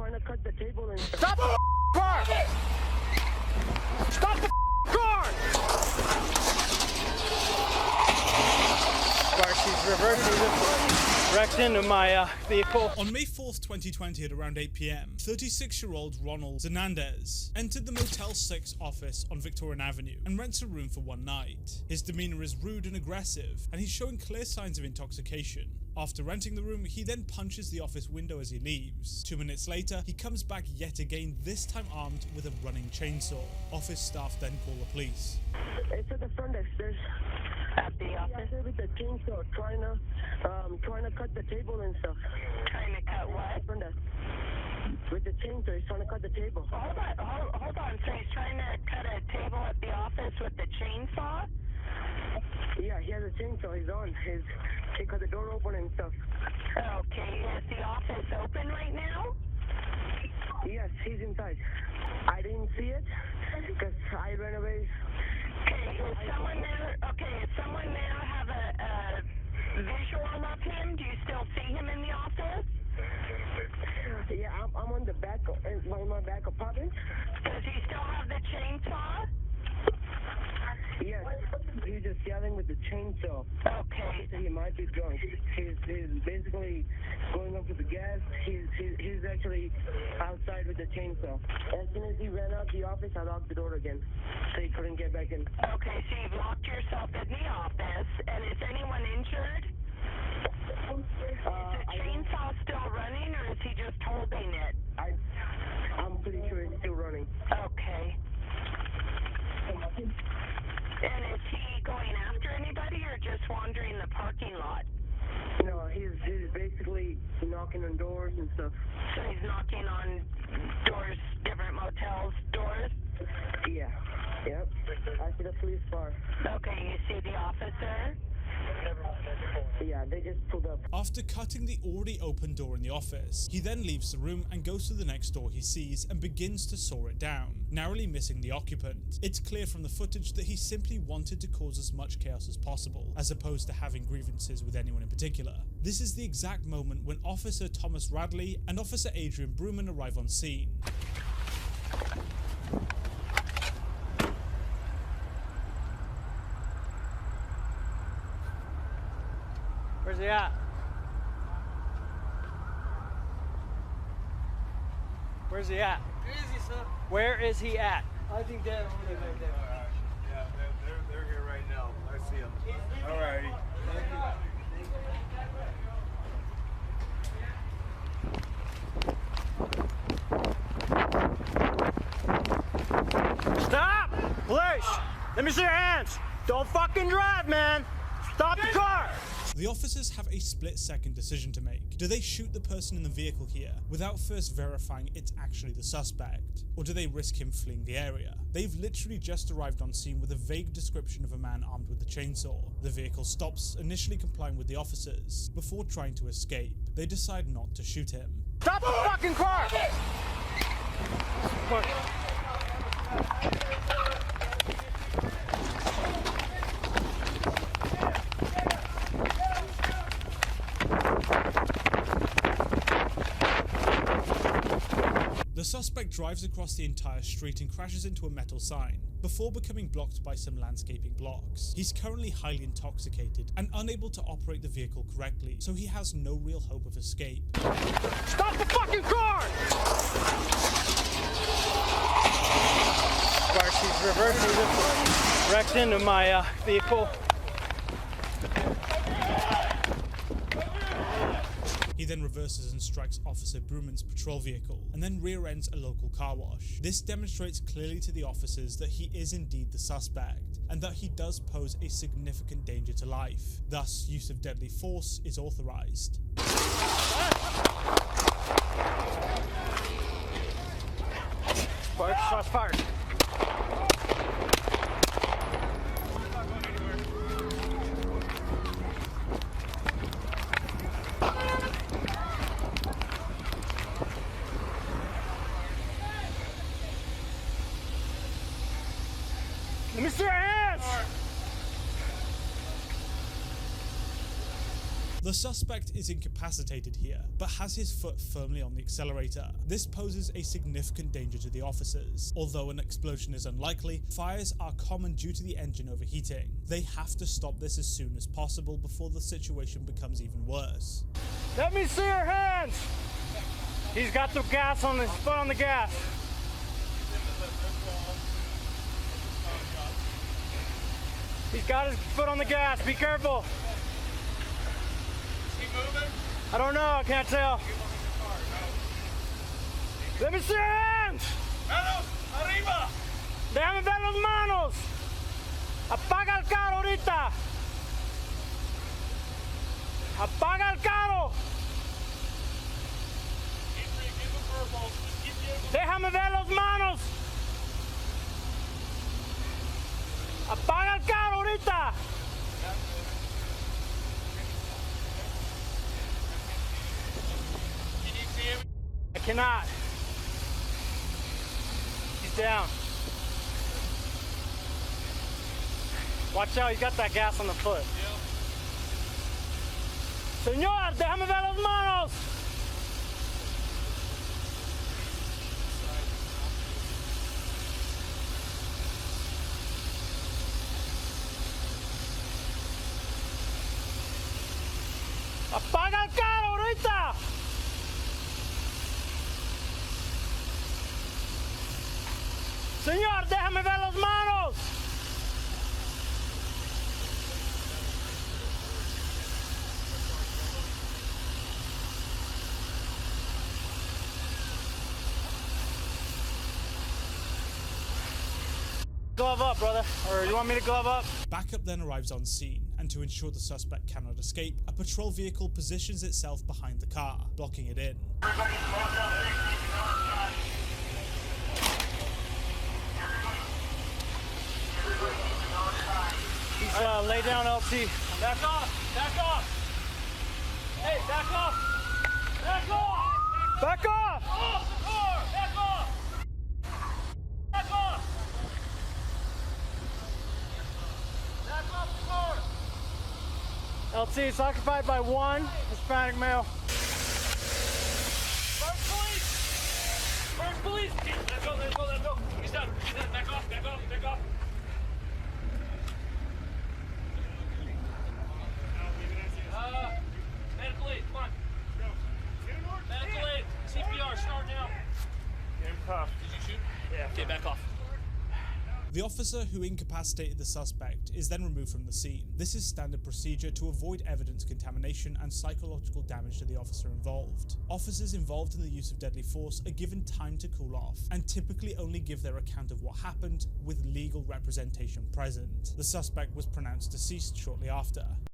trying to cut the table and Stop the car! Stop the car! She's reversing, wrecked into my vehicle. On May 4th, 2020 at around 8 p.m, 36-year-old Ronald Zanandez entered the Motel 6 office on Victorian Avenue and rents a room for one night. His demeanor is rude and aggressive, and he's showing clear signs of intoxication. After renting the room, he then punches the office window as he leaves. 2 minutes later, he comes back yet again, this time armed with a running chainsaw. Office staff then call the police. it's at the front desk. There's At the office? with the chainsaw trying to cut the table and stuff. Trying to cut what? Front desk. With the chainsaw, he's trying to cut the table. Hold on. So he's trying to cut a table at the office with the chainsaw? Yeah, he has a chainsaw. He's on. He cut the door open and stuff. Okay, is the office open right now? Yes, he's inside. I didn't see it because I ran away. Okay, is someone there have a visual of him? Do you still see him in the office? Yeah, I'm on the back, in my back apartment. Does he still have the chainsaw? Yes, he's just yelling with the chainsaw. Okay. He might be drunk. He's basically going up to the gas. He's actually outside with the chainsaw. As soon as he ran out the office, I locked the door again, so he couldn't get back in. Okay, so you've locked yourself in the office, and is anyone injured? Is the chainsaw still running, or is he just holding it? I'm pretty sure it's still running. Okay. And is he going after anybody or just wandering the parking lot? No, he's basically knocking on doors and stuff. So he's knocking on doors, different motels' doors? Yeah. Yep. I see the police car. Okay, you see the officer? Yeah, they just pulled up. After cutting the already open door in the office, he then leaves the room and goes to the next door he sees and begins to saw it down, narrowly missing the occupant. It's clear from the footage that he simply wanted to cause as much chaos as possible, as opposed to having grievances with anyone in particular. This is the exact moment when Officer Thomas Radley and Officer Adrian Bruman arrive on scene. Where's he at? Where's he at? Where is he, sir? Where is he at? I think they're over there right there. Yeah, they're here right now. I see them. All righty. Stop! Police! Let me see your hands! Don't fucking drive, man! Stop the car! The officers have a split-second decision to make. Do they shoot the person in the vehicle here without first verifying it's actually the suspect? Or do they risk him fleeing the area? They've literally just arrived on scene with a vague description of a man armed with a chainsaw. The vehicle stops, initially complying with the officers. Before trying to escape, they decide not to shoot him. Stop the fucking car! The suspect drives across the entire street and crashes into a metal sign, before becoming blocked by some landscaping blocks. He's currently highly intoxicated and unable to operate the vehicle correctly, so he has no real hope of escape. Stop the fucking car! She's reversing, wrecked into my vehicle. He then reverses and strikes Officer Bruman's patrol vehicle, and then rear-ends a local car wash. This demonstrates clearly to the officers that he is indeed the suspect, and that he does pose a significant danger to life. Thus, use of deadly force is authorized. Shots fired. Let me see your hands! The The suspect is incapacitated here, but has his foot firmly on the accelerator. This poses a significant danger to the officers. Although an explosion is unlikely, fires are common due to the engine overheating. They have to stop this as soon as possible before the situation becomes even worse. Let me see your hands! He's got the gas on his foot on the gas. He's got his foot on the gas. Be careful. Is he moving? I don't know. I can't tell. Let me see your hands. Manos, arriba! Déjame ver las manos. Apaga el carro ahorita. Apaga el carro. Déjame ver las manos. Apaga el carro ahorita. Can you see him? I cannot. He's down. Watch out, he's got that gas on the foot. Señor, déjame ver las manos. Apaga el carro ahorita. Señor, déjame ver las manos. Glove up, brother. Or you want me to glove up? Backup then arrives on scene, and to ensure the suspect cannot escape, a patrol vehicle positions itself behind the car, blocking it in. He's lay down, LT. Back off! Back off! Hey, back off! Back off! Back off! Off the car! Back off! Back off! Back off the car! LT, it's occupied by one Hispanic male. First police! First police! Let's go, let's go, let's go! He's done. He's done. Back off, back off, back off! Medical aid, come on. Medical aid, CPR, start now. Get him cuffed. Did you shoot? Yeah. Okay, back off. The officer who incapacitated the suspect is then removed from the scene. This is standard procedure to avoid evidence contamination and psychological damage to the officer involved. Officers involved in the use of deadly force are given time to cool off and typically only give their account of what happened with legal representation present. The suspect was pronounced deceased shortly after.